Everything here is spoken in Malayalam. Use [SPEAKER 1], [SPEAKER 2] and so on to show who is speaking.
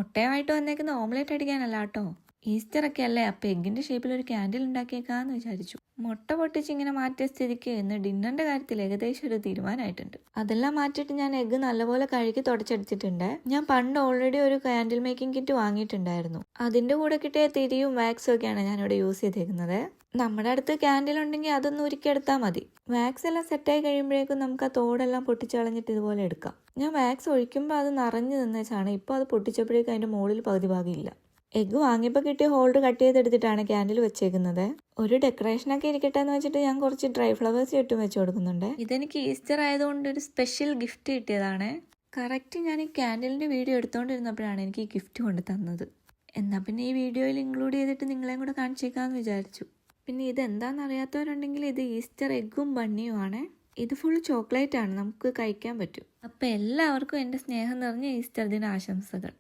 [SPEAKER 1] മുട്ടയുമായിട്ട് വന്നേക്കുന്ന ഓംലെറ്റ് അടിക്കാനല്ല കേട്ടോ. ഈസ്റ്റർ ഒക്കെ അല്ലേ, അപ്പം എഗ്ഗിൻ്റെ ഷേപ്പിൽ ഒരു ക്യാൻഡിൽ ഉണ്ടാക്കിയേക്കാന്ന് വിചാരിച്ചു. മുട്ട പൊട്ടിച്ച് ഇങ്ങനെ മാറ്റിയ സ്ഥിതിക്ക് ഇന്ന് ഡിന്നറിൻ്റെ കാര്യത്തിൽ ഏകദേശം ഒരു തീരുമാനമായിട്ടുണ്ട്. അതെല്ലാം മാറ്റിയിട്ട് ഞാൻ എഗ്ഗ് നല്ലപോലെ കഴുകി തുടച്ചെടുത്തിട്ടുണ്ട്. ഞാൻ പണ്ട് ഓൾറെഡി ഒരു ക്യാൻഡിൽ മേക്കിംഗ് കിറ്റ് വാങ്ങിയിട്ടുണ്ടായിരുന്നു. അതിൻ്റെ കൂടെ കിട്ടിയ തിരിയും വാക്സും ഒക്കെയാണ് ഞാനിവിടെ യൂസ് ചെയ്തേക്കുന്നത്. നമ്മുടെ അടുത്ത് ക്യാൻഡിൽ ഉണ്ടെങ്കിൽ അതൊന്ന് ഉരുക്കിയെടുത്താൽ മതി. വാക്സ് എല്ലാം സെറ്റായി കഴിയുമ്പോഴേക്കും നമുക്ക് ആ തോടെല്ലാം പൊട്ടിച്ച് കളഞ്ഞിട്ട് ഇതുപോലെ എടുക്കാം. ഞാൻ വാക്സ് ഒഴിക്കുമ്പോൾ അത് നിറഞ്ഞു നിന്നേച്ചാണ്. ഇപ്പോൾ അത് പൊട്ടിച്ചപ്പോഴേക്കും അതിൻ്റെ മുകളിൽ പകുതി ഭാഗമില്ല. എഗ്ഗ് വാങ്ങിയപ്പോൾ കിട്ടിയ ഹോൾഡ് കട്ട് ചെയ്തെടുത്തിട്ടാണ് ക്യാൻഡിൽ വെച്ചേക്കുന്നത്. ഒരു ഡെക്കറേഷനൊക്കെ ഇരിക്കട്ടെ എന്ന് വെച്ചിട്ട് ഞാൻ കുറച്ച് ഡ്രൈ ഫ്ലവേഴ്സ് ഇട്ടും വെച്ച് കൊടുക്കുന്നുണ്ട്. ഇതെനിക്ക് ഈസ്റ്റർ ആയതുകൊണ്ട് ഒരു സ്പെഷ്യൽ ഗിഫ്റ്റ് കിട്ടിയതാണ്. കറക്റ്റ് ഞാൻ ഈ ക്യാൻഡിലിൻ്റെ വീഡിയോ എടുത്തുകൊണ്ടിരുന്നപ്പോഴാണ് എനിക്ക് ഈ ഗിഫ്റ്റ് കൊണ്ട് തന്നത്. എന്നാൽ പിന്നെ ഈ വീഡിയോയിൽ ഇൻക്ലൂഡ് ചെയ്തിട്ട് നിങ്ങളെയും കൂടെ കാണിച്ചേക്കാമെന്ന് വിചാരിച്ചു. പിന്നെ ഇതെന്താണെന്ന് അറിയാത്തവരുണ്ടെങ്കിൽ ഇത് ഈസ്റ്റർ എഗ്ഗും ബണ്ണിയുമാണ്. ഇത് ഫുൾ ചോക്ലേറ്റ് ആണ്, നമുക്ക് കഴിക്കാൻ പറ്റും. അപ്പം എല്ലാവർക്കും എൻ്റെ സ്നേഹം നിറഞ്ഞ ഈസ്റ്റർ ദിന ആശംസകൾ.